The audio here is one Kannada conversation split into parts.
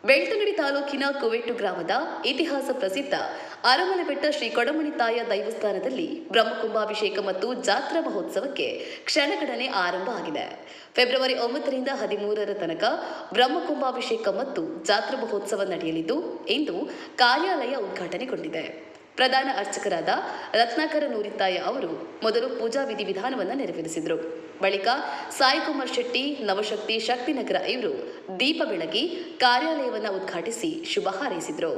ಬೆಳ್ತಂಗಡಿ ತಾಲೂಕಿನ ಕುವೆಟ್ಟು ಗ್ರಾಮದ ಇತಿಹಾಸ ಪ್ರಸಿದ್ಧ ಅರಮನೆಬೆಟ್ಟ ಶ್ರೀ ಕೊಡಮಣಿತಾಯ ದೈವಸ್ಥಾನದಲ್ಲಿ ಬ್ರಹ್ಮಕುಂಭಾಭಿಷೇಕ ಮತ್ತು ಜಾತ್ರಾ ಮಹೋತ್ಸವಕ್ಕೆ ಕ್ಷಣಗಣನೆ ಆರಂಭ ಆಗಿದೆ. ಫೆಬ್ರವರಿ 9ರಿಂದ 13ರ ತನಕ ಬ್ರಹ್ಮಕುಂಭಾಭಿಷೇಕ ಮತ್ತು ಜಾತ್ರಾ ಮಹೋತ್ಸವ ನಡೆಯಲಿದ್ದು, ಇಂದು ಕಾರ್ಯಾಲಯ ಉದ್ಘಾಟನೆಗೊಂಡಿದೆ. ಪ್ರಧಾನ ಅರ್ಚಕರಾದ ರತ್ನಾಕರ ನೂರಿತಾಯ ಅವರು ಮೊದಲು ಪೂಜಾ ವಿಧಿವಿಧಾನವನ್ನು ನೆರವೇರಿಸಿದರು. ಬಳಿಕ ಸಾಯಿಕುಮಾರ್ ಶೆಟ್ಟಿ, ನವಶಕ್ತಿ ಶಕ್ತಿನಗರ ಇವರು ದೀಪ ಬೆಳಗಿ ಕಾರ್ಯಾಲಯವನ್ನು ಉದ್ಘಾಟಿಸಿ ಶುಭ ಹಾರೈಸಿದರು.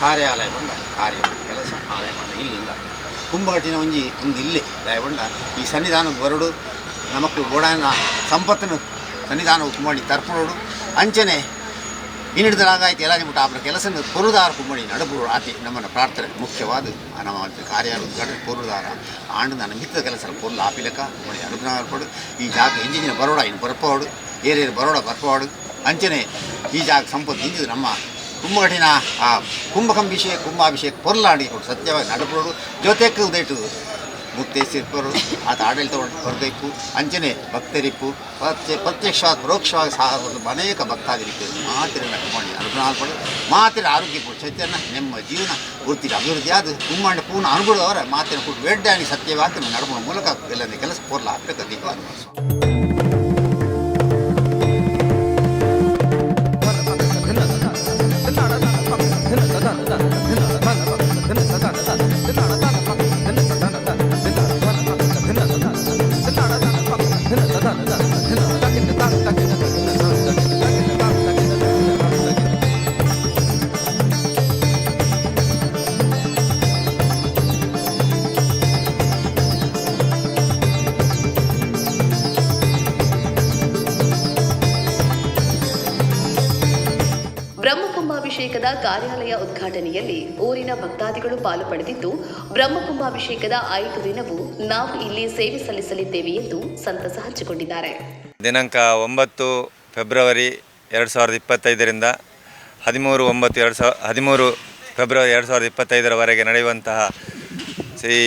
ಕಾರ್ಯಾಲಯ ಬಂದ ಕಾರ್ಯ ಕೆಲಸ ಆದಾಯ ಮಾಡ ಇಲ್ಲಿಂದ ಕುಂಬಾಟಿನ ಒಂಜಿ ಒಂದು ಇಲ್ಲೇ ದಯಗೊಂಡ ಈ ಸನ್ನಿಧಾನದ ಬರಡು ನಮಕ್ ಗೋಡಾನ ಸಂಪತ್ತನ್ನು ಸನ್ನಿಧಾನ ಕುಂಬಾಡಿ ತರ್ಪಣೋಡು ಅಂಚನೆ ಇನ್ನಿಡ್ದಲಾಗಾಯ್ತು ಎಲ್ಲ ಮುಟ್ಟ ಅವರ ಕೆಲಸ ಪೊರುದಾರ ಕುಂಬಾಡಿ ನಡಬರು ಆತಿ ನಮ್ಮನ್ನು ಪ್ರಾರ್ಥನೆ ಮುಖ್ಯವಾದ ನಮ್ಮ ಕಾರ್ಯಾಲಯ ಉದ್ಘಾಟನೆ ಪೊರುದಾರ ಆಂಡು ನನ್ನ ಮಿತ್ರ ಕೆಲಸ ಪೊರ್ಲು ಆಪಿಲಕ ನೋಡಿ ಅನುಗ್ರಹಪಡು ಈ ಜಾಗ ಇಂಜಿನ ಬರೋಡ ಇನ್ನು ಬರ್ಪವಾಡು ಏರಿಯರು ಬರೋಡ ಬರ್ಪವಾಡು ಅಂಚನೆ ಈ ಜಾಗ ಸಂಪತ್ತು ಇಂಜಿದು ನಮ್ಮ ಕುಂಬಗಟಿನ ಆ ಕುಂಭಾಭಿಷೇಕ ಪೊರ್ಲಾಡಿ ಸತ್ಯವಾಗಿ ನಡಪಡು ಜೊತೆಗೆ ಉದೈಟು ಮುಕ್ತೇಸಿರ್ಪರು ಆತ ಆಡಳಿತ ಹೊರದೈಪು ಅಂಚನೆ ಭಕ್ತರಿಪ್ಪು ಪ್ರತ್ಯಕ್ಷವಾದ ಪರೋಕ್ಷವಾಗಿ ಸಹ ಅನೇಕ ಭಕ್ತಾದಿರಿಪ್ಪು ಮಾತಿರ ಕುಂಬಾಡಿ ಅನುಗ್ರಹಪಡು ಮಾತಿರ ಆರೋಗ್ಯ ಚೈತನ್ಯ ನಮ್ಮ ಜೀವನ ವೃತ್ತಿಗೆ ಅಭಿವೃದ್ಧಿ ಆದ ಕುಂಬಾಂಡ ಪೂರ್ಣ ಅನುಭವದವರ ಮಾತಿನ ಕೊಟ್ಟು ವೇಡ್ಯಾಣಿ ಸತ್ಯವಾಗಿ ನಡಪುವ ಮೂಲಕ ಎಲ್ಲ ಕೆಲಸ ಪೊರ್ಲ ಹಾಕಬೇಕು ದೀಪ ಅನುಭವಿಸು. ಬ್ರಹ್ಮಕುಂಭಾಭಿಷೇಕದ ಕಾರ್ಯಾಲಯ ಉದ್ಘಾಟನೆಯಲ್ಲಿ ಊರಿನ ಭಕ್ತಾದಿಗಳು ಪಾಲು ಪಡೆದಿದ್ದು, ಬ್ರಹ್ಮಕುಂಭಾಭಿಷೇಕದ 5 ದಿನವೂ ನಾವು ಇಲ್ಲಿ ಸೇವೆ ಸಲ್ಲಿಸಲಿದ್ದೇವೆ ಎಂದು ಸಂತಸ ಹಂಚಿಕೊಂಡಿದ್ದಾರೆ. ದಿನಾಂಕ 9 ಫೆಬ್ರವರಿ 2025ರಿಂದ 13 ಫೆಬ್ರವರಿ 2025ರವರೆಗೆ ನಡೆಯುವಂತಹ ಶ್ರೀ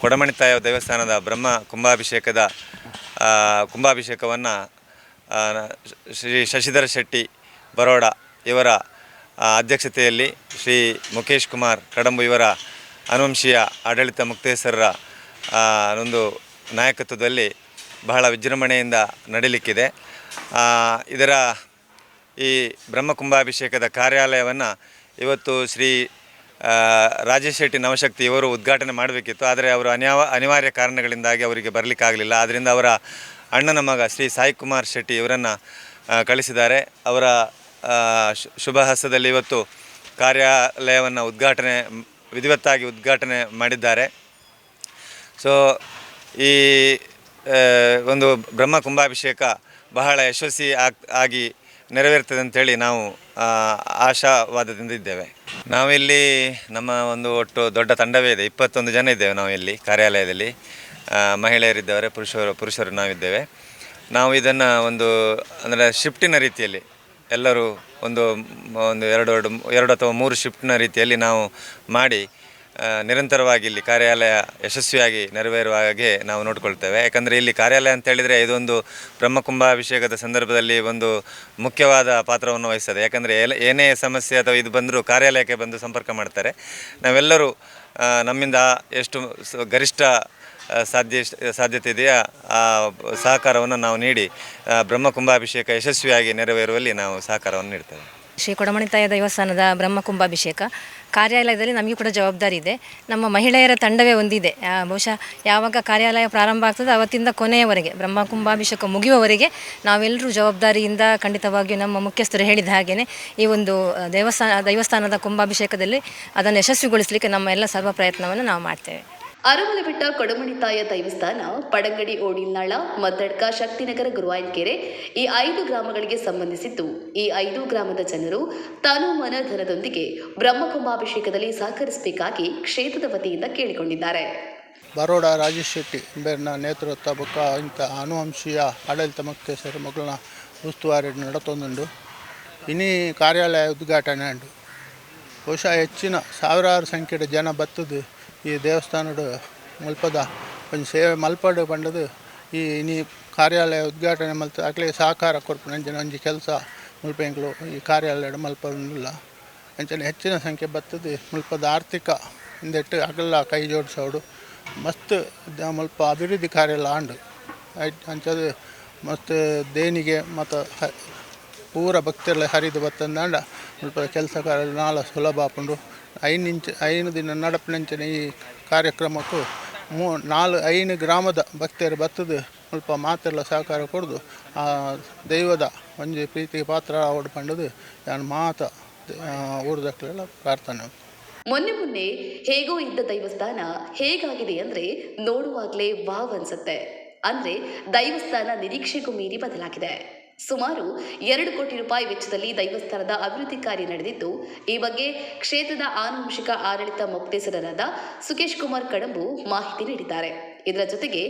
ಕೊಡಮಣಿತಾಯ ದೇವಸ್ಥಾನದ ಬ್ರಹ್ಮ ಕುಂಭಾಭಿಷೇಕವನ್ನು ಶ್ರೀ ಶಶಿಧರ ಶೆಟ್ಟಿ ಬರೋಡ ಇವರ ಅಧ್ಯಕ್ಷತೆಯಲ್ಲಿ ಶ್ರೀ ಮುಖೇಶ್ ಕುಮಾರ್ ಕಡಂಬು ಇವರ ಅನುವಂಶೀಯ ಆಡಳಿತ ಮುಕ್ತೇಸರರ ಒಂದು ನಾಯಕತ್ವದಲ್ಲಿ ಬಹಳ ವಿಜೃಂಭಣೆಯಿಂದ ನಡೀಲಿಕ್ಕಿದೆ. ಇದರ ಈ ಬ್ರಹ್ಮಕುಂಭಾಭಿಷೇಕದ ಕಾರ್ಯಾಲಯವನ್ನು ಇವತ್ತು ಶ್ರೀ ರಾಜೇಶ್ ಶೆಟ್ಟಿ ನವಶಕ್ತಿ ಇವರು ಉದ್ಘಾಟನೆ ಮಾಡಬೇಕಿತ್ತು. ಆದರೆ ಅವರು ಅನಿವಾರ್ಯ ಕಾರಣಗಳಿಂದಾಗಿ ಅವರಿಗೆ ಬರಲಿಕ್ಕಾಗಲಿಲ್ಲ. ಆದ್ದರಿಂದ ಅವರ ಅಣ್ಣನ ಮಗ ಶ್ರೀ ಸಾಯಿಕುಮಾರ್ ಶೆಟ್ಟಿ ಇವರನ್ನು ಕಳಿಸಿದ್ದಾರೆ. ಅವರ ಶುಭ ಹಸ್ತದಲ್ಲಿ ಇವತ್ತು ಕಾರ್ಯಾಲಯವನ್ನು ವಿಧಿವತ್ತಾಗಿ ಉದ್ಘಾಟನೆ ಮಾಡಿದ್ದಾರೆ. ಸೊ ಈ ಒಂದು ಬ್ರಹ್ಮ ಕುಂಭಾಭಿಷೇಕ ಬಹಳ ಯಶಸ್ವಿ ಆಗಿ ನೆರವೇರ್ತದೆ ಅಂತೇಳಿ ನಾವು ಆಶಾವಾದದಿಂದ ಇದ್ದೇವೆ. ನಾವಿಲ್ಲಿ ನಮ್ಮ ಒಂದು ಒಟ್ಟು ದೊಡ್ಡ ತಂಡವೇ ಇದೆ, 21 ಜನ ಇದ್ದೇವೆ ನಾವು ಇಲ್ಲಿ ಕಾರ್ಯಾಲಯದಲ್ಲಿ. ಮಹಿಳೆಯರಿದ್ದೇವೆ, ಪುರುಷರು ನಾವಿದ್ದೇವೆ. ನಾವು ಇದನ್ನು ಅಂದರೆ ಶಿಫ್ಟಿನ ರೀತಿಯಲ್ಲಿ ಎಲ್ಲರೂ ಒಂದು 2 ಅಥವಾ 3 ಶಿಫ್ಟ್ನ ರೀತಿಯಲ್ಲಿ ನಾವು ಮಾಡಿ ನಿರಂತರವಾಗಿ ಇಲ್ಲಿ ಕಾರ್ಯಾಲಯ ಯಶಸ್ವಿಯಾಗಿ ನೆರವೇರುವ ಹಾಗೆ ನಾವು ನೋಡಿಕೊಳ್ತೇವೆ. ಯಾಕಂದರೆ ಇಲ್ಲಿ ಕಾರ್ಯಾಲಯ ಅಂತ ಹೇಳಿದರೆ ಇದೊಂದು ಬ್ರಹ್ಮಕುಂಭಾಭಿಷೇಕದ ಸಂದರ್ಭದಲ್ಲಿ ಒಂದು ಮುಖ್ಯವಾದ ಪಾತ್ರವನ್ನು ವಹಿಸ್ತದೆ. ಯಾಕಂದರೆ ಏನೇ ಸಮಸ್ಯೆ ಅಥವಾ ಇದು ಬಂದರೂ ಕಾರ್ಯಾಲಯಕ್ಕೆ ಬಂದು ಸಂಪರ್ಕ ಮಾಡ್ತಾರೆ. ನಾವೆಲ್ಲರೂ ನಮ್ಮಿಂದ ಎಷ್ಟು ಗರಿಷ್ಠ ಸಾಧ್ಯತೆ ಇದೆಯಾ ಆ ಸಹಕಾರವನ್ನು ನಾವು ನೀಡಿ ಬ್ರಹ್ಮಕುಂಭಾಭಿಷೇಕ ಯಶಸ್ವಿಯಾಗಿ ನೆರವೇರುವಲ್ಲಿ ನಾವು ಸಹಕಾರವನ್ನು ನೀಡ್ತೇವೆ. ಶ್ರೀ ಕೊಡಮಣಿತಾಯ ದೇವಸ್ಥಾನದ ಬ್ರಹ್ಮಕುಂಭಾಭಿಷೇಕ ಕಾರ್ಯಾಲಯದಲ್ಲಿ ನಮಗೂ ಕೂಡ ಜವಾಬ್ದಾರಿ ಇದೆ. ನಮ್ಮ ಮಹಿಳೆಯರ ತಂಡವೇ ಒಂದಿದೆ. ಬಹುಶಃ ಯಾವಾಗ ಕಾರ್ಯಾಲಯ ಪ್ರಾರಂಭ ಆಗ್ತದೆ ಅವತ್ತಿಂದ ಕೊನೆಯವರೆಗೆ ಬ್ರಹ್ಮಕುಂಭಾಭಿಷೇಕ ಮುಗಿಯುವವರೆಗೆ ನಾವೆಲ್ಲರೂ ಜವಾಬ್ದಾರಿಯಿಂದ ಖಂಡಿತವಾಗಿಯೂ ನಮ್ಮ ಮುಖ್ಯಸ್ಥರು ಹೇಳಿದ ಹಾಗೆಯೇ ಈ ಒಂದು ದೈವಸ್ಥಾನದ ಕುಂಭಾಭಿಷೇಕದಲ್ಲಿ ಅದನ್ನು ಯಶಸ್ವಿಗೊಳಿಸಲಿಕ್ಕೆ ನಮ್ಮ ಎಲ್ಲ ಸರ್ವ ಪ್ರಯತ್ನವನ್ನು ನಾವು ಮಾಡ್ತೇವೆ. ಅರಮನೆಬೆಟ್ಟ ಕೊಡಮಣಿತಾಯ ದೈವಸ್ಥಾನ ಪಡಂಗಡಿ, ಓಡಿಲ್ನಾಳ, ಮದ್ದಡ್ಕ, ಶಕ್ತಿನಗರ, ಗುರುವಾಯ್ಕೆರೆ ಈ 5 ಗ್ರಾಮಗಳಿಗೆ ಸಂಬಂಧಿಸಿದ್ದು, ಈ 5 ಗ್ರಾಮದ ಜನರು ತನು ಮನ ಧನದೊಂದಿಗೆ ಬ್ರಹ್ಮಕುಂಭಾಭಿಷೇಕದಲ್ಲಿ ಸಹಕರಿಸಬೇಕಾಗಿ ಕ್ಷೇತ್ರದ ವತಿಯಿಂದ ಕೇಳಿಕೊಂಡಿದ್ದಾರೆ. ಬರೋಡ ರಾಜೇಶ್ ಶೆಟ್ಟಿ ಎಂಬರ್ನ ನೇತೃತ್ವ ಬೊಕ್ಕ ಇಂಥ ಆನುವಂಶೀಯ ಆಡಳಿತ ಮುಕ್ತೇಶ್ವರ ಮಗಳನ್ನ ಉಸ್ತುವಾರಿ ನಡತೊಂದುಂಡು ಇನಿ ಕಾರ್ಯಾಲಯ ಉದ್ಘಾಟನೆ ಉಂಡು. ಬಹುಶಃ ಹೆಚ್ಚಿನ ಸಾವಿರಾರು ಸಂಖ್ಯೆಯ ಜನ ಬತ್ತದು ಈ ದೇವಸ್ಥಾನದ ಮುಲ್ಪದ ಒಂದು ಸೇವೆ ಮಲ್ಪಡು ಬಂಡದು ಈ ಇನಿ ಕಾರ್ಯಾಲಯ ಉದ್ಘಾಟನೆ ಮಲ್ತ ಆಗಲೇ ಸಹಕಾರ ಕೊರ್ಪು ನಂಚಿನ ಒಂಜಿ ಕೆಲಸ ಮುಲ್ಪೆಂಗಳು ಈ ಕಾರ್ಯಾಲಯ ಮಲ್ಪಲ್ಲ ಅಂಚನೆ ಹೆಚ್ಚಿನ ಸಂಖ್ಯೆ ಬತ್ತದು ಮುಲ್ಪದ ಆರ್ಥಿಕ ಹಿಂದೆಟ್ಟು ಅಗಲ ಕೈ ಜೋಡಿಸೋಡು ಮಸ್ತ್ ಮುಲ್ಪ ಅಭಿವೃದ್ಧಿ ಕಾರ್ಯ ಆಂಡು ಅಂಚದು ಮಸ್ತ್ ದೇನಿಗೆ ಮತ್ತು ಪೂರ ಭಕ್ತರೆಲ್ಲ ಹರಿದು ಬತ್ತಂದಾಂಡ ಮುಲ್ಪ ಕೆಲಸ ಕಾರ್ಯ ನಾಳ ಸುಲಭ ಆಪುಂಡು 5 ದಿನ ನಡಪಿನಂಚಿನ ಈ ಕಾರ್ಯಕ್ರಮಕ್ಕೂ 4-5 ಗ್ರಾಮದ ಭಕ್ತರು ಬತ್ತದು ಸ್ವಲ್ಪ ಮಾತೆಲ್ಲ ಸಹಕಾರ ಕೊಡೋದು ಆ ದೈವದ ಒಂಜಿ ಪ್ರೀತಿಗೆ ಪಾತ್ರ ಅವಡು ಪಂಡದು ನಾನು ಮಾತ ಊರದಕ್ಕೆಲ್ಲ ಪ್ರಾರ್ಥನೆ. ಮೊನ್ನೆ ಹೇಗೋ ಇದ್ದ ದೈವಸ್ಥಾನ ಹೇಗಾಗಿದೆ ಅಂದ್ರೆ ನೋಡುವಾಗಲೇ ವಾವ್ ಅನ್ಸುತ್ತೆ. ಅಂದ್ರೆ ದೈವಸ್ಥಾನ ನಿರೀಕ್ಷೆಗೂ ಮೀರಿ ಬದಲಾಗಿದೆ. ಸುಮಾರು 2 ಕೋಟಿ ರೂಪಾಯಿ ವೆಚ್ಚದಲ್ಲಿ ದೈವಸ್ಥಾನದ ಅಭಿವೃದ್ಧಿ ಕಾರ್ಯ ನಡೆದಿದ್ದು, ಈ ಬಗ್ಗೆ ಕ್ಷೇತ್ರದ ಆನುವಂಶಿಕ ಆಡಳಿತ ಮುಕ್ತೇಸರರಾದ ಸುಕೇಶ್ ಕುಮಾರ್ ಕಡಂಬು ಮಾಹಿತಿ ನೀಡಿದ್ದಾರೆ. ಇದರ ಜೊತೆಗೆ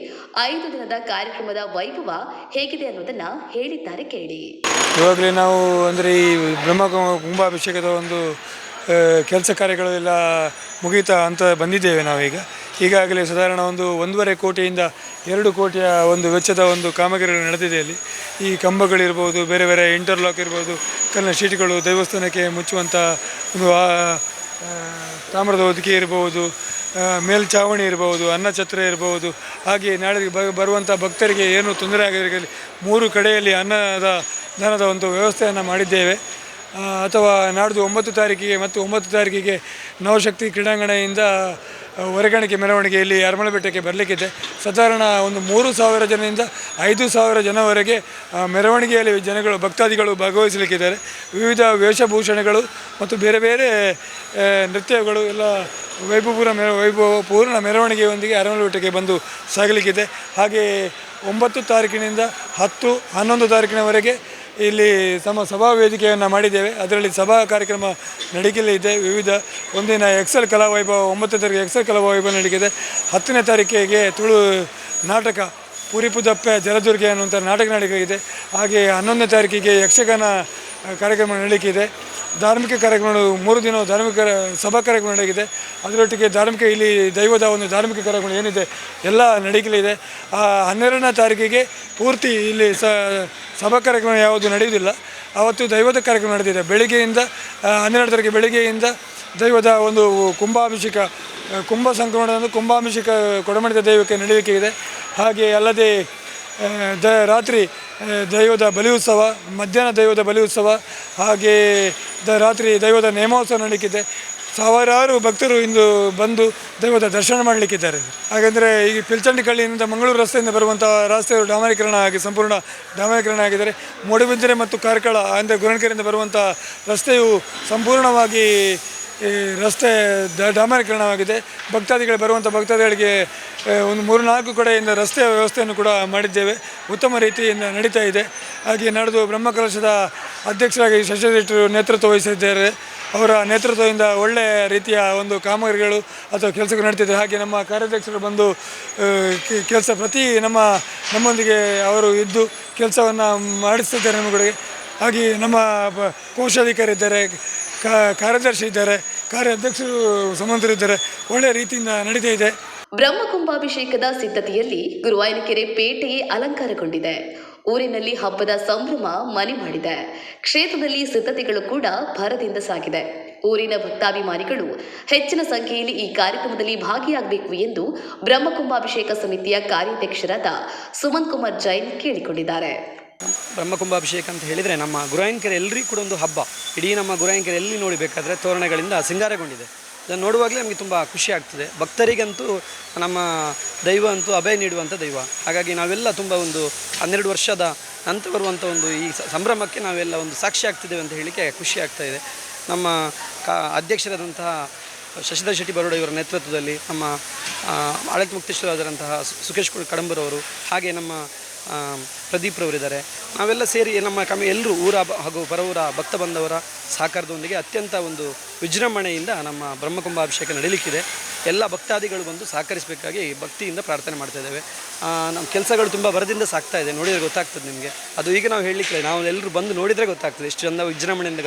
5 ದಿನದ ಕಾರ್ಯಕ್ರಮದ ವೈಭವ ಹೇಗಿದೆ ಅನ್ನೋದನ್ನ ಹೇಳಿದ್ದಾರೆ, ಕೇಳಿ. ಇವಾಗಲೇ ನಾವು ಅಂದರೆ ಈ ಕುಂಭಾಭಿಷೇಕದ ಒಂದು ಕೆಲಸ ಕಾರ್ಯಗಳು ಎಲ್ಲ ಮುಗಿತಾ ಅಂತ ಬಂದಿದ್ದೇವೆ ನಾವೀಗ. ಈಗಾಗಲೇ ಸಾಧಾರಣ 1.5 ಕೋಟಿಯಿಂದ 2 ಕೋಟಿಯ ಒಂದು ವೆಚ್ಚದ ಒಂದು ಕಾಮಗಾರಿಗಳು ನಡೆದಿದೆ. ಅಲ್ಲಿ ಈ ಕಂಬಗಳಿರ್ಬೋದು, ಬೇರೆ ಬೇರೆ ಇಂಟರ್ಲಾಕ್ ಇರ್ಬೋದು, ಕಲ್ಲಿನ ಶೀಟ್ಗಳು, ದೇವಸ್ಥಾನಕ್ಕೆ ಮುಚ್ಚುವಂಥ ಒಂದು ತಾಮ್ರದ ಹೊದಿಕೆ ಇರ್ಬೋದು, ಮೇಲ್ಛಾವಣಿ ಇರ್ಬೋದು, ಅನ್ನಛತ್ರ ಇರ್ಬೋದು. ಹಾಗೆ ನಾಳೆ ಬರುವಂಥ ಭಕ್ತರಿಗೆ ಏನು ತೊಂದರೆ ಆಗದಿರಲಿ 3 ಕಡೆಯಲ್ಲಿ ಅನ್ನದಾನದ ಒಂದು ವ್ಯವಸ್ಥೆಯನ್ನು ಮಾಡಿದ್ದೇವೆ. ಅಥವಾ ನಾಡ್ದು 9 ತಾರೀಕಿಗೆ ಮತ್ತು 9 ತಾರೀಕಿಗೆ ನವಶಕ್ತಿ ಕ್ರೀಡಾಂಗಣದಿಂದ ಹೊರಗಾಣಿಕೆ ಮೆರವಣಿಗೆಯಲ್ಲಿ ಅರಮನೆ ಬೆಟ್ಟಕ್ಕೆ ಬರಲಿಕ್ಕಿದೆ. ಸಾಧಾರಣ 3,000 ಜನರಿಂದ 5,000 ಜನವರೆಗೆ ಮೆರವಣಿಗೆಯಲ್ಲಿ ಭಕ್ತಾದಿಗಳು ಭಾಗವಹಿಸಲಿಕ್ಕಿದ್ದಾರೆ. ವಿವಿಧ ವೇಷಭೂಷಣಗಳು ಮತ್ತು ಬೇರೆ ಬೇರೆ ನೃತ್ಯಗಳು ಎಲ್ಲ ವೈಭವಪೂರ್ಣ ಮೆರವಣಿಗೆಯೊಂದಿಗೆ ಅರಮನೆ ಬೆಟ್ಟಕ್ಕೆ ಬಂದು ಸಾಗಲಿಕ್ಕಿದೆ. ಹಾಗೆ 9 ತಾರೀಕಿನಿಂದ 10, 11 ತಾರೀಕಿನವರೆಗೆ ಇಲ್ಲಿ ಸಭಾ ವೇದಿಕೆಯನ್ನು ಮಾಡಿದ್ದೇವೆ. ಅದರಲ್ಲಿ ಸಭಾ ಕಾರ್ಯಕ್ರಮ ನಡೀಲಿದೆ. ವಿವಿಧ ಒಂದಿನ ಎಕ್ಸೆಲ್ ಕಲಾವೈಭವ, 9ನೇ ತಾರೀಕು ಎಕ್ಸೆಲ್ ಕಲಾವೈಭವ ನಡೀಲಿದೆ. 10ನೇ ತಾರೀಕಿಗೆ ತುಳು ನಾಟಕ ಪುರಿಪುದಪ್ಪೆ ಜಲದುರ್ಗೆ ಅನ್ನುವಂಥ ನಾಟಕ ನಡೀಲಿದೆ. ಹಾಗೆ 11ನೇ ತಾರೀಕಿಗೆ ಯಕ್ಷಗಾನ ಕಾರ್ಯಕ್ರಮ ನಡೀಲಿಕ್ಕಿದೆ. ಧಾರ್ಮಿಕ ಕಾರ್ಯಕ್ರಮಗಳು 3 ದಿನ ಧಾರ್ಮಿಕ ಸಭಾ ಕಾರ್ಯಕ್ರಮ ನಡೆದಿದೆ. ಅದರೊಟ್ಟಿಗೆ ಧಾರ್ಮಿಕ ಇಲ್ಲಿ ದೈವದ ಒಂದು ಧಾರ್ಮಿಕ ಕಾರ್ಯಕ್ರಮ ಏನಿದೆ ಎಲ್ಲ ನಡೀಲಿದೆ. 12ನೇ ತಾರೀಕಿಗೆ ಪೂರ್ತಿ ಇಲ್ಲಿ ಸಭಾ ಕಾರ್ಯಕ್ರಮ ಯಾವುದು ನಡೆಯುವುದಿಲ್ಲ. ಆವತ್ತು ದೈವದ ಕಾರ್ಯಕ್ರಮ ನಡೆದಿದೆ. ಬೆಳಿಗ್ಗೆಯಿಂದ 12 ತಾರೀಕು ಬೆಳಿಗ್ಗೆಯಿಂದ ದೈವದ ಒಂದು ಕುಂಭಾಭಿಷೇಕ, ಕುಂಭ ಸಂಕ್ರಮಣದಂದು ಕುಂಭಾಭಿಷೇಕ ಕೊಡಮಣಿದ ದೈವಕ್ಕೆ ನಡೆಯಲಿಕ್ಕೆ ಇದೆ. ಹಾಗೆ ಅಲ್ಲದೆ ರಾತ್ರಿ ದೈವದ ಬಲಿ ಉತ್ಸವ, ಮಧ್ಯಾಹ್ನ ದೈವದ ಬಲಿ ಉತ್ಸವ, ಹಾಗೆ ರಾತ್ರಿ ದೈವದ ನೇಮೋತ್ಸವ ನಡೀಲಿಕ್ಕಿದೆ. ಸಾವಿರಾರು ಭಕ್ತರು ಇಂದು ಬಂದು ದೈವದ ದರ್ಶನ ಮಾಡಲಿಕ್ಕಿದ್ದಾರೆ. ಹಾಗೆಂದರೆ ಈಗ ಪಿಲ್ಚಂಡಿಕಳ್ಳಿಯಿಂದ ಮಂಗಳೂರು ರಸ್ತೆಯಿಂದ ಬರುವಂಥ ರಸ್ತೆಯು ಡಾಮರೀಕರಣ ಆಗಿ ಸಂಪೂರ್ಣ ಡಾಮರೀಕರಣ ಆಗಿದ್ದಾರೆ. ಮೂಡುಬಿದಿರೆ ಮತ್ತು ಕಾರ್ಕಳ ಅಂದರೆ ಗುರಣಕೆರೆಯಿಂದ ಬರುವಂಥ ರಸ್ತೆಯು ಸಂಪೂರ್ಣವಾಗಿ ರಸ್ತೆ ಡಾಮರೀಕರಣವಾಗಿದೆ. ಬರುವಂಥ ಭಕ್ತಾದಿಗಳಿಗೆ ಒಂದು 3-4 ಕಡೆಯಿಂದ ರಸ್ತೆಯ ವ್ಯವಸ್ಥೆಯನ್ನು ಕೂಡ ಮಾಡಿದ್ದೇವೆ. ಉತ್ತಮ ರೀತಿಯಿಂದ ನಡೀತಾ ಇದೆ. ಹಾಗೆ ನಡೆದು ಬ್ರಹ್ಮಕಲಶದ ಅಧ್ಯಕ್ಷರಾಗಿ ಶಶಿಧರ್ ನೇತೃತ್ವ ವಹಿಸಿದ್ದಾರೆ. ಅವರ ನೇತೃತ್ವದಿಂದ ಒಳ್ಳೆಯ ರೀತಿಯ ಒಂದು ಕಾಮಗಾರಿಗಳು ಅಥವಾ ಕೆಲಸಗಳು ನಡೀತಿದೆ. ಹಾಗೆ ನಮ್ಮ ಕಾರ್ಯಾಧ್ಯಕ್ಷರು ಬಂದು ಪ್ರತಿ ನಮ್ಮೊಂದಿಗೆ ಅವರು ಇದ್ದು ಕೆಲಸವನ್ನು ಮಾಡಿಸ್ತಿದ್ದಾರೆ ನಮ್ಮಗಳಿಗೆ. ಹಾಗೆ ನಮ್ಮ ಕೋಶಾಧಿಕಾರಿ ಇದ್ದಾರೆ, ಕಾರ್ಯದರ್ಶಿ ಇದ್ದಾರೆ, ಕಾರ್ಯಾಧ್ಯಕ್ಷರು ಸಂಬಂಧರಿದ್ದಾರೆ. ಒಳ್ಳೆಯ ರೀತಿಯಿಂದ ನಡೀತಾ ಇದೆ. ಬ್ರಹ್ಮಕುಂಭಾಭಿಷೇಕದ ಸಿದ್ಧತೆಯಲ್ಲಿ ಗುರುವಾಯನಕೆರೆ ಪೇಟೆಯೇ ಅಲಂಕಾರಗೊಂಡಿದೆ. ಊರಿನಲ್ಲಿ ಹಬ್ಬದ ಸಂಭ್ರಮ ಮನೆ ಮಾಡಿದೆ. ಕ್ಷೇತ್ರದಲ್ಲಿ ಸಿದ್ಧತೆಗಳು ಕೂಡ ಭರದಿಂದ ಸಾಗಿದೆ. ಊರಿನ ಭಕ್ತಾಭಿಮಾನಿಗಳು ಹೆಚ್ಚಿನ ಸಂಖ್ಯೆಯಲ್ಲಿ ಈ ಕಾರ್ಯಕ್ರಮದಲ್ಲಿ ಭಾಗಿಯಾಗಬೇಕು ಎಂದು ಬ್ರಹ್ಮಕುಂಭಾಭಿಷೇಕ ಸಮಿತಿಯ ಕಾರ್ಯಾಧ್ಯಕ್ಷರಾದ ಸುಮಂತ್ ಕುಮಾರ್ ಜೈನ್ ಕೇಳಿಕೊಂಡಿದ್ದಾರೆ. ಬ್ರಹ್ಮಕುಂಭಾಭಿಷೇಕ ಅಂತ ಹೇಳಿದರೆ ನಮ್ಮ ಗುರುವಾಯನಕೆರೆ ಎಲ್ಲರಿಗೂ ಕೂಡ ಒಂದು ಹಬ್ಬ. ಇಡೀ ನಮ್ಮ ಗುರುವಾಯನಕೆರೆ ಎಲ್ಲಿ ನೋಡಬೇಕಾದ್ರೆ ತೋರಣಗಳಿಂದ ಸಿಂಗಾರಗೊಂಡಿದೆ. ಇದನ್ನು ನೋಡುವಾಗಲೇ ನಮಗೆ ತುಂಬ ಖುಷಿ ಆಗ್ತದೆ. ಭಕ್ತರಿಗಂತೂ ನಮ್ಮ ದೈವ ಅಂತೂ ಅಭಯ ನೀಡುವಂಥ ದೈವ. ಹಾಗಾಗಿ ನಾವೆಲ್ಲ ತುಂಬ ಒಂದು 12 ವರ್ಷದ ನಂತರ ಬರುವಂಥ ಒಂದು ಈ ಸಂಭ್ರಮಕ್ಕೆ ನಾವೆಲ್ಲ ಒಂದು ಸಾಕ್ಷಿ ಆಗ್ತಿದ್ದೇವೆ ಅಂತ ಹೇಳಲಿಕ್ಕೆ ಖುಷಿ ಆಗ್ತಾ ಇದೆ. ನಮ್ಮ ಅಧ್ಯಕ್ಷರಾದಂತಹ ಶಶಿಧರ್ ಶೆಟ್ಟಿ ಬರೋಡ ಇವರ ನೇತೃತ್ವದಲ್ಲಿ ನಮ್ಮ ಆಡಳಿತ ಮುಕ್ತೇಶ್ವರರಾದಂತಹ ಸುಕೇಶ್ ಕಡಂಬರವರು, ಹಾಗೆ ನಮ್ಮ ಪ್ರದೀಪ್ರವರಿದ್ದಾರೆ. ನಾವೆಲ್ಲ ಸೇರಿ ನಮ್ಮ ಎಲ್ಲರೂ ಊರ ಹಾಗೂ ಪರವೂರ ಭಕ್ತ ಬಂದವರ ಸಹಕಾರದೊಂದಿಗೆ ಅತ್ಯಂತ ಒಂದು ವಿಜೃಂಭಣೆಯಿಂದ ನಮ್ಮ ಬ್ರಹ್ಮಕುಂಭಾಭಿಷೇಕ ನಡೀಲಿಕ್ಕಿದೆ. ಎಲ್ಲ ಭಕ್ತಾದಿಗಳು ಬಂದು ಸಹಕರಿಸಬೇಕಾಗಿ ಭಕ್ತಿಯಿಂದ ಪ್ರಾರ್ಥನೆ ಮಾಡ್ತಾ ಇದ್ದೇವೆ. ನಮ್ಮ ಕೆಲಸಗಳು ತುಂಬ ಭರದಿಂದ ಸಾಗ್ತಾ ಇದೆ, ನೋಡಿದರೆ ಗೊತ್ತಾಗ್ತದೆ ನಿಮಗೆ. ಅದು ಈಗ ನಾವು ಹೇಳಲಿಕ್ಕೆ ನಾವು ಎಲ್ಲರೂ ಬಂದು ನೋಡಿದರೆ ಗೊತ್ತಾಗ್ತದೆ ಎಷ್ಟು ಚಂದ ವಿಜೃಂಭಣೆಯಿಂದ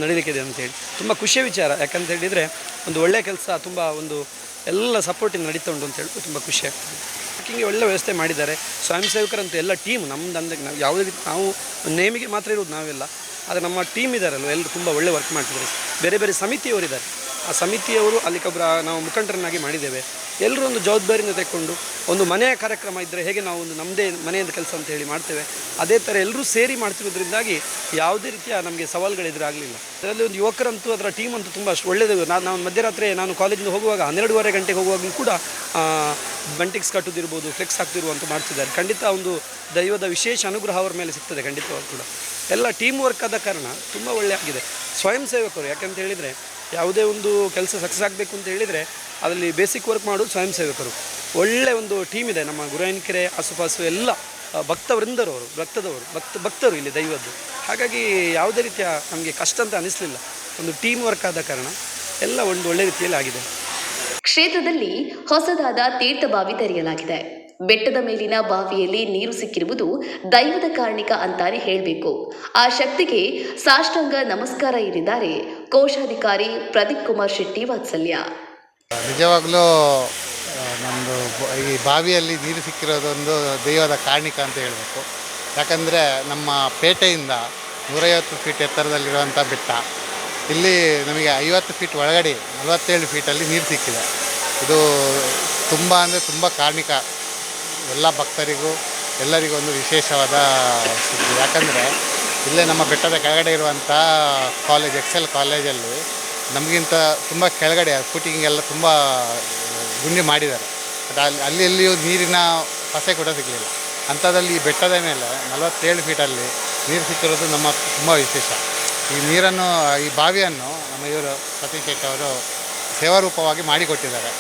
ನಡೀಲಿಕ್ಕಿದೆ ಅಂತೇಳಿ. ತುಂಬ ಖುಷಿಯ ವಿಚಾರ, ಯಾಕಂತ ಹೇಳಿದರೆ ಒಂದು ಒಳ್ಳೆಯ ಕೆಲಸ ತುಂಬ ಒಂದು ಎಲ್ಲ ಸಪೋರ್ಟಿಂದ ನಡೀತಾ ಉಂಟು ಅಂತ ಹೇಳಿ ತುಂಬ ಖುಷಿ ಆಗ್ತದೆ. ಪಾರ್ಕಿಂಗ್ಗೆ ಒಳ್ಳೆ ವ್ಯವಸ್ಥೆ ಮಾಡಿದ್ದಾರೆ. ಸ್ವಯಂ ಸೇವಕರಂತೂ ಎಲ್ಲ ಟೀಮ್ ನಮ್ಮದು ಅಂದರೆ ನಾವು ಯಾವುದೇ ರೀತಿ ನಾವು ನೇಮಿಗೆ ಮಾತ್ರ ಇರೋದು ನಾವೆಲ್ಲ, ಆದರೆ ನಮ್ಮ ಟೀಮ್ ಇದ್ದಾರಲ್ವ ಎಲ್ಲರೂ ತುಂಬ ಒಳ್ಳೆ ವರ್ಕ್ ಮಾಡ್ತಿದ್ದಾರೆ. ಬೇರೆ ಬೇರೆ ಸಮಿತಿಯವರಿದ್ದಾರೆ, ಆ ಸಮಿತಿಯವರು ಅಲ್ಲಿಗೊಬ್ಬರ ನಾವು ಮುಖಂಡರನ್ನಾಗಿ ಮಾಡಿದ್ದೇವೆ. ಎಲ್ಲರೂ ಒಂದು ಜವಾಬ್ದಾರಿಯಿಂದ ತೆಕ್ಕೊಂಡು ಒಂದು ಮನೆಯ ಕಾರ್ಯಕ್ರಮ ಇದ್ದರೆ ಹೇಗೆ ನಾವು ಒಂದು ನಮ್ಮದೇ ಮನೆಯಿಂದ ಕೆಲಸ ಅಂತ ಹೇಳಿ ಮಾಡ್ತೇವೆ, ಅದೇ ಥರ ಎಲ್ಲರೂ ಸೇರಿ ಮಾಡ್ತಿರೋದ್ರಿಂದಾಗಿ ಯಾವುದೇ ರೀತಿಯ ನಮಗೆ ಸವಾಲುಗಳು ಎದುರಾಗಲಿಲ್ಲ. ಅದರಲ್ಲಿ ಒಂದು ಯುವಕರಂತೂ ಅದರ ಟೀಮ್ ಅಂತೂ ತುಂಬ ಒಳ್ಳೆಯದು. ನಾವು ಮಧ್ಯರಾತ್ರಿ ನಾನು ಕಾಲೇಜಿಂದ ಹೋಗುವಾಗ 12:30 ಗಂಟೆಗೆ ಹೋಗುವಾಗಲೂ ಕೂಡ ಬಂಟಿಕ್ಸ್ ಕಟ್ಟುದಿರ್ಬೋದು, ಫ್ಲೆಕ್ಸ್ ಹಾಕ್ತಿರುವಂತ ಮಾಡ್ತಿದ್ದಾರೆ. ಖಂಡಿತ ಒಂದು ದೈವದ ವಿಶೇಷ ಅನುಗ್ರಹ ಅವರ ಮೇಲೆ ಸಿಗ್ತದೆ ಖಂಡಿತವಾಗಿ ಕೂಡ. ಎಲ್ಲ ಟೀಮ್ ವರ್ಕ್ ಆದ ಕಾರಣ ತುಂಬ ಒಳ್ಳೆ ಆಗಿದೆ. ಸ್ವಯಂ ಸೇವಕರು ಯಾಕಂತ ಹೇಳಿದರೆ ಯಾವುದೇ ಒಂದು ಕೆಲಸ ಸಕ್ಸಸ್ ಆಗಬೇಕು ಅಂತ ಹೇಳಿದರೆ ಅದರಲ್ಲಿ ಬೇಸಿಕ್ ವರ್ಕ್ ಮಾಡೋದು ಸ್ವಯಂ ಸೇವಕರು. ಒಳ್ಳೆಯ ಒಂದು ಟೀಮ್ ಇದೆ ನಮ್ಮ ಗುರಾಯನ್ಕೆರೆ ಆಸುಪಾಸು ಎಲ್ಲ ಭಕ್ತವೃಂದರು, ಅವರು ಭಕ್ತರು ಇಲ್ಲಿ ದೈವದ್ದು. ಹಾಗಾಗಿ ಯಾವುದೇ ರೀತಿಯ ನಮಗೆ ಕಷ್ಟ ಅಂತ ಅನಿಸಲಿಲ್ಲ. ಒಂದು ಟೀಮ್ ವರ್ಕ್ ಆದ ಕಾರಣ ಎಲ್ಲ ಒಂದು ಒಳ್ಳೆ ರೀತಿಯಲ್ಲಿ ಆಗಿದೆ. ಕ್ಷೇತ್ರದಲ್ಲಿ ಹೊಸದಾದ ತೀರ್ಥಬಾವಿ ತೆರೆಯಲಾಗಿದೆ. ಬೆಟ್ಟದ ಮೇಲಿನ ಬಾವಿಯಲ್ಲಿ ನೀರು ಸಿಕ್ಕಿರುವುದು ದೈವದ ಕಾರಣಿಕ ಅಂತಾನೆ ಹೇಳಬೇಕು. ಆ ಶಕ್ತಿಗೆ ಸಾಷ್ಟಾಂಗ ನಮಸ್ಕಾರ ಎಂದಿದ್ದಾರೆ ಕೋಶಾಧಿಕಾರಿ ಪ್ರದೀಪ್ ಕುಮಾರ್ ಶೆಟ್ಟಿ ವಾತ್ಸಲ್ಯ. ನಿಜವಾಗ್ಲೂ ನಮ್ಮದು ಈ ಬಾವಿಯಲ್ಲಿ ನೀರು ಸಿಕ್ಕಿರೋದೊಂದು ದೈವದ ಕಾರಣಿಕ ಅಂತ ಹೇಳಬೇಕು. ಯಾಕಂದರೆ ನಮ್ಮ ಪೇಟೆಯಿಂದ 150 ಫೀಟ್ ಎತ್ತರದಲ್ಲಿರುವಂಥ ಬೆಟ್ಟ, ಇಲ್ಲಿ ನಮಗೆ 50 ಫೀಟ್ ಒಳಗಡೆ 47 ಫೀಟಲ್ಲಿ ನೀರು ಸಿಕ್ಕಿದೆ. ಇದು ತುಂಬ ಅಂದರೆ ತುಂಬ ಕಾರಣಿಕ. ಎಲ್ಲ ಭಕ್ತರಿಗೂ ಎಲ್ಲರಿಗೂ ಒಂದು ವಿಶೇಷವಾದ ಸುದ್ದಿ. ಯಾಕಂದರೆ ಇಲ್ಲೇ ನಮ್ಮ ಬೆಟ್ಟದ ಕೆಳಗಡೆ ಇರುವಂಥ ಕಾಲೇಜ್ ಎಕ್ಸೆಲ್ ಕಾಲೇಜಲ್ಲಿ ನಮಗಿಂತ ತುಂಬ ಕೆಳಗಡೆ ಫುಟಿಂಗ್ ಎಲ್ಲ ತುಂಬ ಗುಂಡಿ ಮಾಡಿದ್ದಾರೆ. ಬಟ್ ಅಲ್ಲಿಯೂ ನೀರಿನ ಪಸೆ ಕೂಡ ಸಿಗಲಿಲ್ಲ. ಅಂಥದ್ರಲ್ಲಿ ಈ ಬೆಟ್ಟದ ಮೇಲೆ 47 ಫೀಟಲ್ಲಿ ನೀರು ಸಿಕ್ಕಿರೋದು ನಮ್ಮ ತುಂಬ ವಿಶೇಷ. ಈ ನೀರನ್ನು, ಈ ಬಾವಿಯನ್ನು ನಮ್ಮ ಇವರು ಸತೀಶ್ ಶೆಟ್ಟಿ ಅವರು ಸೇವಾರೂಪವಾಗಿ ಮಾಡಿಕೊಟ್ಟಿದ್ದಾರೆ.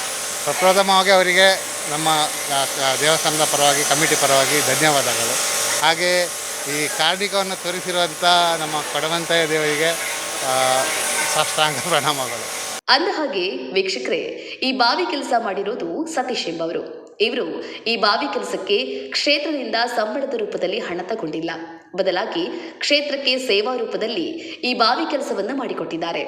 ಪ್ರಪ್ರಥಮವಾಗಿ ಅವರಿಗೆ ನಮ್ಮ ದೇವಸ್ಥಾನದ ಪರವಾಗಿ, ಕಮಿಟಿ ಪರವಾಗಿ ಧನ್ಯವಾದಗಳು. ಹಾಗೆ ಈ ಕಾರಣಿಕವನ್ನು ತೋರಿಸಿರುವಂಥ ನಮ್ಮ ಕೊಡವಂತಯ್ಯ ದೇವರಿಗೆ ಸಾಷ್ಟಾಂಗ ಪ್ರಣಾಮಗಳು. ಅಂದಹಾಗೆ ವೀಕ್ಷಕರೇ, ಈ ಬಾವಿ ಕೆಲಸ ಮಾಡಿರೋದು ಸತೀಶ್ ಎಂಬವರು. ಇವರು ಈ ಬಾವಿ ಕೆಲಸಕ್ಕೆ ಕ್ಷೇತ್ರದಿಂದ ಸಂಬಳದ ರೂಪದಲ್ಲಿ ಹಣ ತಗೊಂಡಿಲ್ಲ, ಬದಲಾಗಿ ಕ್ಷೇತ್ರಕ್ಕೆ ಸೇವಾ ರೂಪದಲ್ಲಿ ಈ ಬಾವಿ ಕೆಲಸವನ್ನು ಮಾಡಿಕೊಟ್ಟಿದ್ದಾರೆ.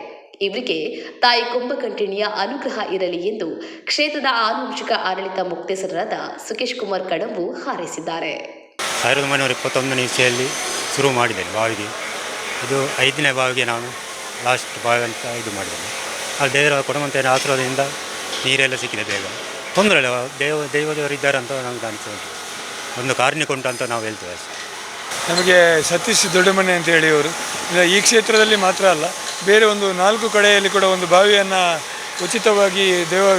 ಇವರಿಗೆ ತಾಯಿ ಕುಂಭಕಂಠಿಣಿಯ ಅನುಗ್ರಹ ಇರಲಿ ಎಂದು ಕ್ಷೇತ್ರದ ಆನುವಂಶಿಕ ಆಡಳಿತ ಮುಕ್ತೇಸರರಾದ ಸುಕೇಶ್ ಕುಮಾರ್ ಕಡಂಬು ಹಾರೈಸಿದ್ದಾರೆ. 1921 ಇಸವಿಯಲ್ಲಿ ಶುರು ಮಾಡಿದ್ದೇನೆ ಬಾವಿಗೆ. ಇದು 5ನೇ ಬಾವಿಗೆ ನಾನು ಲಾಸ್ಟ್ ಬಾವಿ ಅಂತ ಇದು ಮಾಡಿದ್ದೇನೆ. ಆ ದೇವರ ಕೊಡುವಂಥ ಆಶೀರ್ವಾದದಿಂದ ನೀರೆಲ್ಲ ಸಿಕ್ಕಿದೆ. ಬೇಗ ತೊಂದರೆ ಇಲ್ಲ, ದೇವದೇವರು ಇದ್ದಾರೆ ಅಂತ ನಮ್ಗೆ ಅನಿಸುತ್ತೆ. ಒಂದು ಕಾರಣಿಕ ಉಂಟು ಅಂತ ನಾವು ಹೇಳ್ತೇವೆ. ನಮಗೆ ಸತೀಶ್ ದೊಡ್ಡಮನೆ ಅಂತ ಹೇಳಿ ಅವರು ಈ ಕ್ಷೇತ್ರದಲ್ಲಿ ಮಾತ್ರ ಅಲ್ಲ, ಬೇರೆ ಒಂದು 4 ಕಡೆಯಲ್ಲಿ ಕೂಡ ಒಂದು ಬಾವಿಯನ್ನು ಉಚಿತವಾಗಿ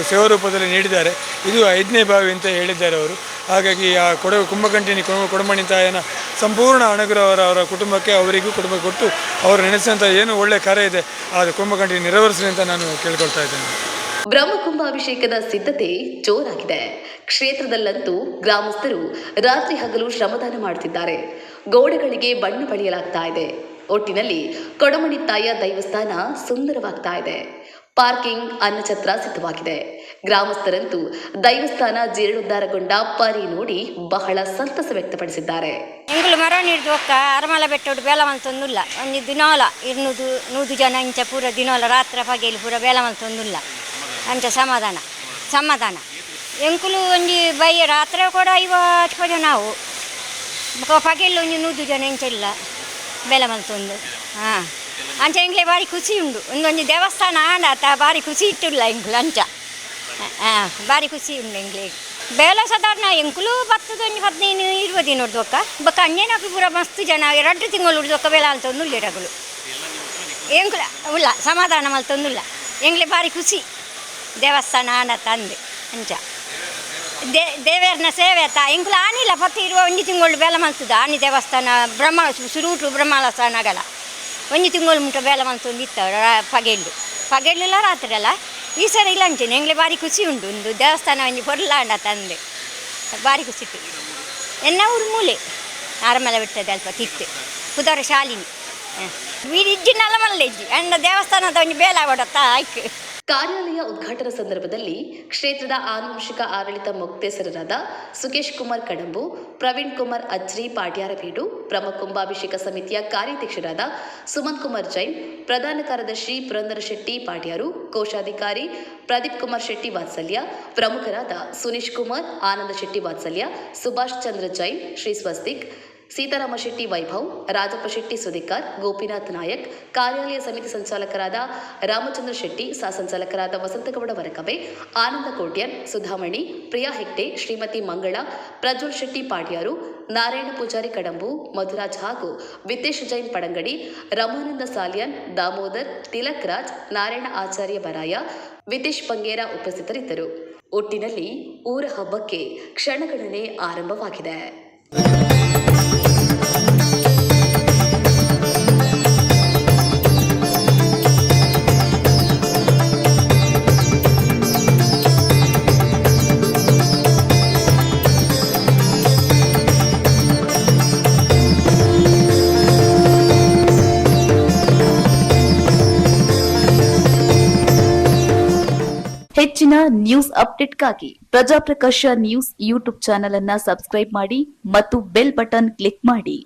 ಸೇವಾ ರೂಪದಲ್ಲಿ ನೀಡಿದ್ದಾರೆ. ಇದು 5ನೇ ಬಾವಿ ಅಂತ ಹೇಳಿದ್ದಾರೆ ಅವರು. ಹಾಗಾಗಿ ಆ ಕುಂಭಕಂಠಿನಿ ಕೊಡಮಣಿ ತಾಯನ ಸಂಪೂರ್ಣ ಅನುಗ್ರಹ ಅವರ ಕುಟುಂಬಕ್ಕೆ, ಅವರಿಗೂ ಕುಟುಂಬ ಕೊಟ್ಟು ಅವರು ನೆನೆಸಿದಂಥ ಏನು ಒಳ್ಳೆಯ ಕಾರ್ಯ ಇದೆ ಆ ಕುಂಭಕಂಠಿನಿ ನೆರವೇರಿಸಲಿ ಅಂತ ನಾನು ಕೇಳ್ಕೊಳ್ತಾ ಇದ್ದೇನೆ. ಬ್ರಹ್ಮಕುಂಭಾಭಿಷೇಕದ ಸಿದ್ಧತೆ ಜೋರಾಗಿದೆ. ಕ್ಷೇತ್ರದಲ್ಲಂತೂ ಗ್ರಾಮಸ್ಥರು ರಾತ್ರಿ ಹಗಲು ಶ್ರಮದಾನ ಮಾಡುತ್ತಿದ್ದಾರೆ. ಗೋಡೆಗಳಿಗೆ ಬಣ್ಣ ಬಳಿಯಲಾಗ್ತಾ ಇದೆ. ಒಟ್ಟಿನಲ್ಲಿ ಕೊಡಮಣಿ ತಾಯ ದೈವಸ್ಥಾನ ಸುಂದರವಾಗ್ತಾ ಇದೆ. ಪಾರ್ಕಿಂಗ್, ಅನ್ನಛತ್ರ ಸಿದ್ಧವಾಗಿದೆ. ಗ್ರಾಮಸ್ಥರಂತೂ ದೈವಸ್ಥಾನ ಜೀರ್ಣೋದ್ಧಾರಗೊಂಡ ಪರಿ ನೋಡಿ ಬಹಳ ಸಂತಸ ವ್ಯಕ್ತಪಡಿಸಿದ್ದಾರೆ. ಎಂಗ್ಲು ಮರ ನೀಡ್ದು ಒಕ್ಕ ಅರಮಲ ಬೆಟ್ಟೋಡು ಬೇಲಮಲ್ತೊಂದುಲ್ಲ ಒಂಜಿ ದಿನಾಲ 200 ಜನ ಇಂಚ ಪೂರ ದಿನಾಲ ರಾತ್ರಿ ಪಗೆಯಲ್ಲಿ ಪೂರ ಬೇಲಮಲ್ತೊಂದುಲ್ಲ ಅಂಚ ಸಮಾಧಾನ ಎಂಕುಲು ಒಂಜಿ ಬೈ ರಾತ್ರಿ ಕೂಡ 50 ಜನ ನಾವು ಪಗೆಯಲ್ಲಿ ಒಂಜಿ 100 ಜನ ಇಂಚ ಇಲ್ಲ ಬೇಲಮಲ್ತೊಂದು. ಹಾಂ ಅಂಚ ಎಂಗ್ಲೆ ಬಾರಿ ಖುಷಿ ಉಂಡು. ಒಂದೊಂದು ದೇವಸ್ಥಾನ ಆಂಡ ಬಾರಿ ಖುಷಿ ಇಟ್ಟಿಲ್ಲ ಎಂಗ್ಲು ಅಂಚ. ಬಾರಿ ಖುಷಿ ಉಂಡು ಎಂಗ್ಲೆ ಬೇಲ ಸಾಧಾರಣ ಎಂಕುಲು 10-15-20 ದಿನ ಉಡ್ದೊಕ್ಕ ಬಕ್ಕ ಅಂಜೇನಕ್ಕೆ ಪೂರ ಮಸ್ತ್ ಜನ 2 ತಿಂಗಳು ಉಡ್ದೊಕ್ಕ ಬೇಲ ಅಂತಂದು ಇರಗಳು ಎಂಕುಲ ಉಲ್ಲ ಸಮಾಧಾನ ಮಲ್ತೊಂದುಲ್ಲ ಎಂಗ್ಲೆ ಬಾರಿ ಖುಷಿ ದೇವಸ್ಥಾನ ಆಂಡ ತಂದೆ ಅಂಚ ದೇವೇರ್ನ ಸೇವೆ ತಾ ಎಂಕುಲು ಆನಿಲ್ಲ 10-20 ತಿಂಗಳು ಬೇಲ ಮಲ್ತದ ಆನಿ ದೇವಸ್ಥಾನ ಸುರೂಟು ಬ್ರಹ್ಮಾಳಸ್ಥಾನಗಳ 1 ತಿಂಗಳು ಮುಟ್ಟ ಬೇಲ ಮಲ್ತೊಂದು ಇತ್ತ ಪಗೆಲ್ಲ ರಾತ್ರಿ ಅಲ್ಲ. ಈ ಸಲ ಇಲ್ಲ ಅಂಚೆನೆ ಎಂಗ್ಲೆ ಬಾರಿ ಖುಷಿ ಉಂಟು. ಒಂದು ದೇವಸ್ಥಾನ ಒಂಜಿ ಪೊರ್ಲಾಂಡ ತಂದೆ ಬಾರಿ ಖುಷಿ ಇಟ್ಟು ಎನ್ನ ಊರು ಮೂಲೆ ಆರಮಲ ಬಿಟ್ಟದೆ ಅಲ್ಪ ತಿತ್ತು ಪುದರ ಶಾಲಿನಿ ವೀರಿಜ್ಜಿ ನಲಮಲ್ಲ ಇಜ್ಜಿ ಅಂಡ ದೇವಸ್ಥಾನದ ಒಂಜಿ ಬೇಲ ಹೊಡತ್ತ ಆಯ್ಕೆ ಕಾರ್ಯಾಲಯ ಉದ್ಘಾಟನಾ ಸಂದರ್ಭದಲ್ಲಿ ಕ್ಷೇತ್ರದ ಆನುವಂಶಿಕ ಆಡಳಿತ ಮುಕ್ತೇಸರರಾದ ಸುಕೇಶ್ ಕುಮಾರ್ ಕಡಂಬು, ಪ್ರವೀಣ್ ಕುಮಾರ್ ಅಜ್ರಿ ಪಾಡ್ಯಾರಬೀಡು, ಬ್ರಹ್ಮಕುಂಭಾಭಿಷೇಕ ಸಮಿತಿಯ ಕಾರ್ಯಾಧ್ಯಕ್ಷರಾದ ಸುಮಂತ್ ಕುಮಾರ್ ಜೈನ್, ಪ್ರಧಾನ ಕಾರ್ಯದರ್ಶಿ ಪುರಂದರ ಶೆಟ್ಟಿ ಪಾಡ್ಯಾರು, ಕೋಶಾಧಿಕಾರಿ ಪ್ರದೀಪ್ ಕುಮಾರ್ ಶೆಟ್ಟಿ ವಾತ್ಸಲ್ಯ, ಪ್ರಮುಖರಾದ ಸುನೀಶ್ ಕುಮಾರ್, ಆನಂದ ಶೆಟ್ಟಿ ವಾತ್ಸಲ್ಯ, ಸುಭಾಷ್ ಚಂದ್ರ ಜೈನ್, ಶ್ರೀ ಸ್ವಸ್ತಿಕ್, ಸೀತಾರಾಮ ಶೆಟ್ಟಿ ವೈಭವ್, ರಾಜಪ್ಪ ಶೆಟ್ಟಿ ಸುಧಿಕಾರ್, ಗೋಪಿನಾಥ್ ನಾಯಕ್, ಕಾರ್ಯಾಲಯ ಸಮಿತಿ ಸಂಚಾಲಕರಾದ ರಾಮಚಂದ್ರ ಶೆಟ್ಟಿ, ಸಹ ಸಂಚಾಲಕರಾದ ವಸಂತಗೌಡ ವರಕವೆ, ಆನಂದ ಕೋಟ್ಯನ್, ಸುಧಾಮಣಿ, ಪ್ರಿಯಾ ಹೆಗ್ಡೆ, ಶ್ರೀಮತಿ ಮಂಗಳ, ಪ್ರಜ್ವಲ್ ಶೆಟ್ಟಿ ಪಾಡ್ಯಾರು, ನಾರಾಯಣ ಪೂಜಾರಿ ಕಡಂಬು, ಮಧುರಾಜ್ ಹಾಗೂ ವಿತೇಶ್ ಜೈನ್ ಪಡಂಗಡಿ, ರಮಾನಂದ ಸಾಲಿಯನ್, ದಾಮೋದರ್, ತಿಲಕ್ ರಾಜ್, ನಾರಾಯಣ ಆಚಾರ್ಯ ಬರಾಯ, ವಿತೇಶ್ ಬಂಗೇರ ಉಪಸ್ಥಿತರಿದ್ದರು. ಒಟ್ಟಿನಲ್ಲಿ ಊರ ಹಬ್ಬಕ್ಕೆ ಕ್ಷಣಗಣನೆ ಆರಂಭವಾಗಿದೆ. ಹೆಚ್ಚಿನ news ಅಪ್ಡೇಟ್ಗಾಗಿ Prajaprakash news YouTube channel ಅನ್ನು ಸಬ್ಸ್ಕ್ರೈಬ್ ಮಾಡಿ ಮತ್ತು ಬೆಲ್ ಬಟನ್ ಕ್ಲಿಕ್ ಮಾಡಿ.